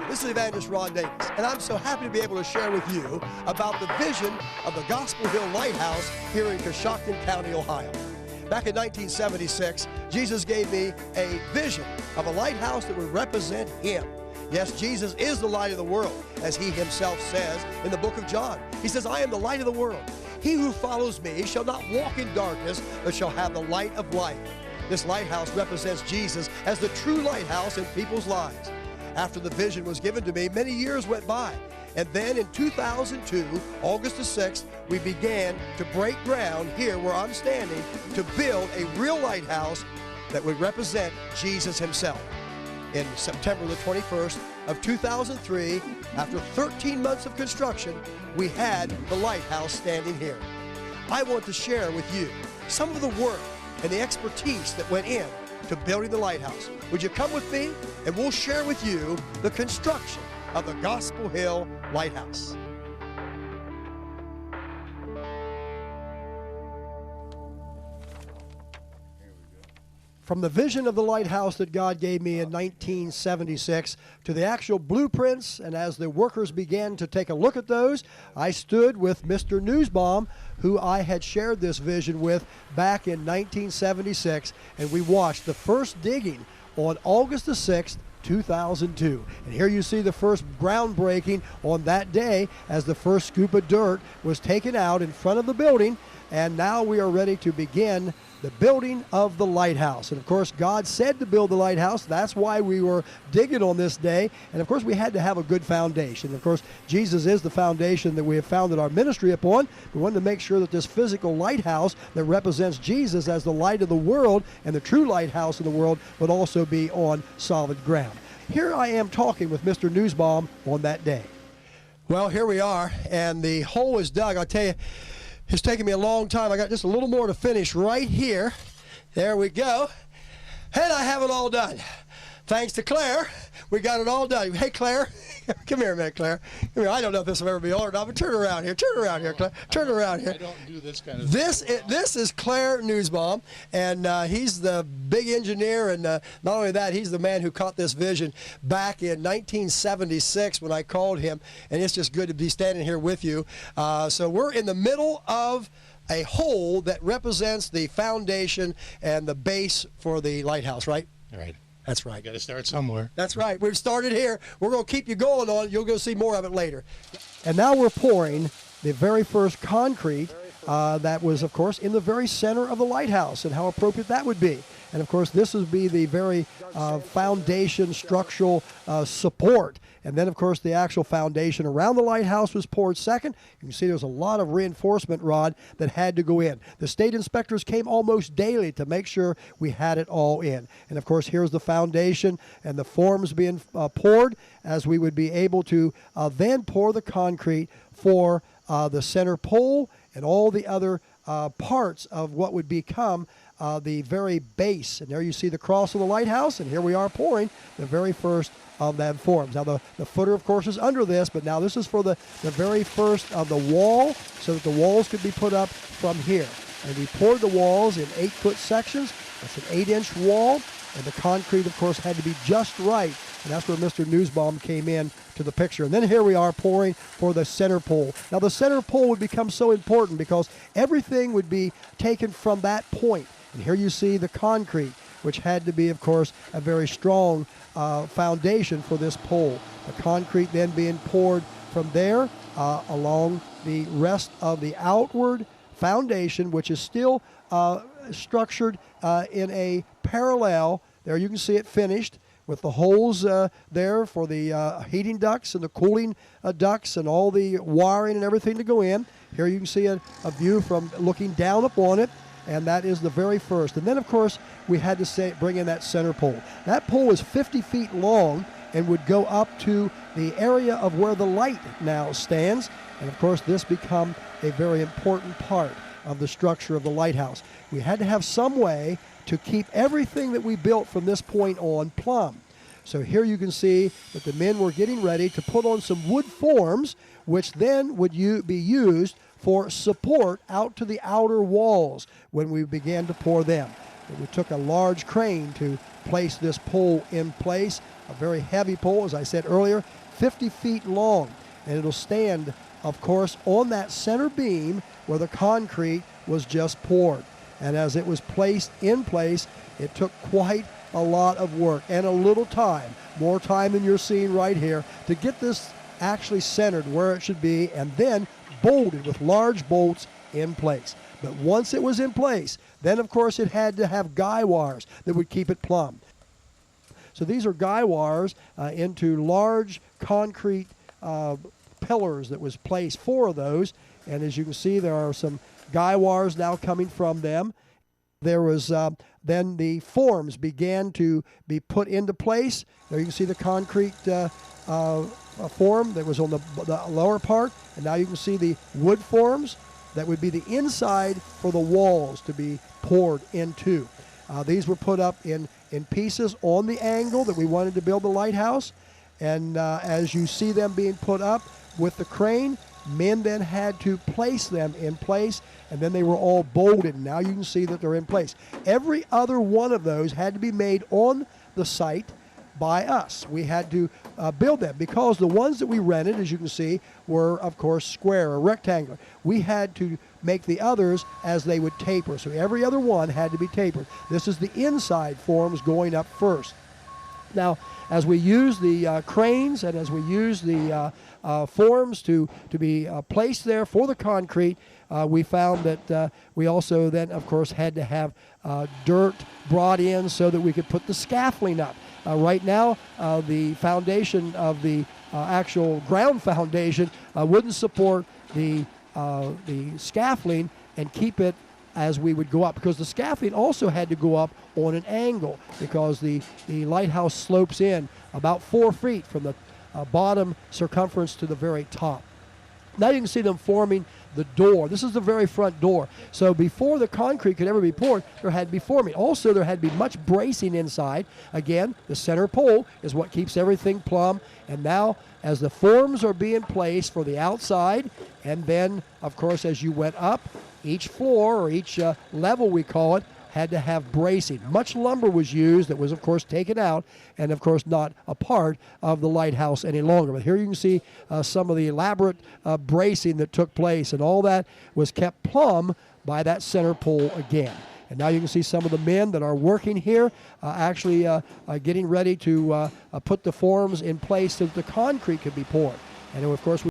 This is Evangelist Ron Davis, and I'm so happy to be able to share with you about the vision of the Gospel Hill Lighthouse here in Coshocton County, Ohio. Back in 1976, Jesus gave me a vision of a lighthouse that would represent Him. Yes, Jesus is the light of the world, as He Himself says in the book of John. He says, I am the light of the world. He who follows me shall not walk in darkness, but shall have the light of life. This lighthouse represents Jesus as the true lighthouse in people's lives. After the vision was given to me, many years went by. And then in 2002, August the 6th, we began to break ground here where I'm standing to build a real lighthouse that would represent Jesus Himself. In September the 21st of 2003, after 13 months of construction, we had the lighthouse standing here. I want to share with you some of the work and the expertise that went in to building the lighthouse. Would you come with me and we'll share with you the construction of the Gospel Hill Lighthouse. From the vision of the lighthouse that God gave me in 1976 to the actual blueprints, and as the workers began to take a look at those, I stood with Mr. Newsbaum, who I had shared this vision with back in 1976, and we watched the first digging on August the 6th, 2002. And here you see the first groundbreaking on that day as the first scoop of dirt was taken out in front of the building, and now we are ready to begin the building of the lighthouse. And of course, God said to build the lighthouse. That's why we were digging on this day. And of course, we had to have a good foundation. Of course, Jesus is the foundation that we have founded our ministry upon. We wanted to make sure that this physical lighthouse that represents Jesus as the light of the world and the true lighthouse of the world would also be on solid ground. Here I am talking with Mr. Newsbaum on that day. Well, here we are, and the hole is dug. I'll tell you, it's taken me a long time. I got just a little more to finish right here. There we go. And I have it all done. Thanks to Claire, we got it all done. Hey, Claire. Come here a minute, Claire. Come here. I don't know if this will ever be on or not, but turn around here. Turn around here, Claire. Turn around here. I don't do this kind of This is Claire Newsbaum, and he's the big engineer, and not only that, he's the man who caught this vision back in 1976 when I called him, and it's just good to be standing here with you. So we're in the middle of a hole that represents the foundation and the base for the lighthouse, right? Right. That's right. Got to start somewhere. That's right. We've started here. We're going to keep you going on. You'll go see more of it later. And now we're pouring the very first concrete that was, of course, in the very center of the lighthouse, and how appropriate that would be. And, of course, this would be the very foundation structural support. And then, of course, the actual foundation around the lighthouse was poured second. You can see there's a lot of reinforcement rod that had to go in. The state inspectors came almost daily to make sure we had it all in. And, of course, here's the foundation and the forms being poured as we would be able to then pour the concrete for the center pole and all the other parts of what would become the very base. And there you see the cross of the lighthouse, and here we are pouring the very first of that forms. Now the footer, of course, is under this, but now this is for the very first of the wall, so that the walls could be put up from here. And we poured the walls in 8-foot sections. That's an 8-inch wall, and the concrete, of course, had to be just right. And that's where Mr. Newsbaum came in to the picture. And then here we are pouring for the center pole. Now the center pole would become so important because everything would be taken from that point. And here you see the concrete, which had to be, of course, a very strong foundation for this pole. The concrete then being poured from there along the rest of the outward foundation, which is still structured in a parallel. There you can see it finished with the holes there for the heating ducts and the cooling ducts and all the wiring and everything to go in. Here you can see a view from looking down upon it. And that is the very first. And then, of course, we had to bring in that center pole. That pole is 50 feet long and would go up to the area of where the light now stands. And, of course, this become a very important part of the structure of the lighthouse. We had to have some way to keep everything that we built from this point on plumb. So here you can see that the men were getting ready to put on some wood forms, which then would be used for support out to the outer walls when we began to pour them. And we took a large crane to place this pole in place, a very heavy pole, as I said earlier, 50 feet long, and it'll stand, of course, on that center beam where the concrete was just poured. And as it was placed in place, it took quite a lot of work and a little time, more time than you're seeing right here, to get this actually centered where it should be and then bolted with large bolts in place. But once it was in place, then of course it had to have guy wires that would keep it plumb. So these are guy wires into large concrete pillars that was placed, 4 of those, and as you can see there are some guy wires now coming from them. There was then the forms began to be put into place. There you can see the concrete form that was on the lower part, and now you can see the wood forms that would be the inside for the walls to be poured into. These were put up in pieces on the angle that we wanted to build the lighthouse, and as you see them being put up with the crane, men then had to place them in place, and then they were all bolted. Now you can see that they're in place. Every other one of those had to be made on the site by us. We had to build them because the ones that we rented, as you can see, were of course square or rectangular. We had to make the others as they would taper, so every other one had to be tapered. This is the inside forms going up first. Now, as we use the cranes and as we use the forms to be placed there for the concrete, we found that we also then, of course, had to have dirt brought in so that we could put the scaffolding up. Right now, the foundation of the actual ground foundation wouldn't support the scaffolding and keep it as we would go up, because the scaffolding also had to go up on an angle because the lighthouse slopes in about 4 feet from the bottom circumference to the very top. Now you can see them forming the door. This is the very front door. So before the concrete could ever be poured, there had to be forming. Also, there had to be much bracing inside. Again, the center pole is what keeps everything plumb. And now, as the forms are being placed for the outside, and then, of course, as you went up, each floor or each level, we call it, had to have bracing. Much lumber was used that was, of course, taken out and, of course, not a part of the lighthouse any longer. But here you can see some of the elaborate bracing that took place, and all that was kept plumb by that center pole again. And now you can see some of the men that are working here actually getting ready to put the forms in place so that the concrete could be poured. And, of course,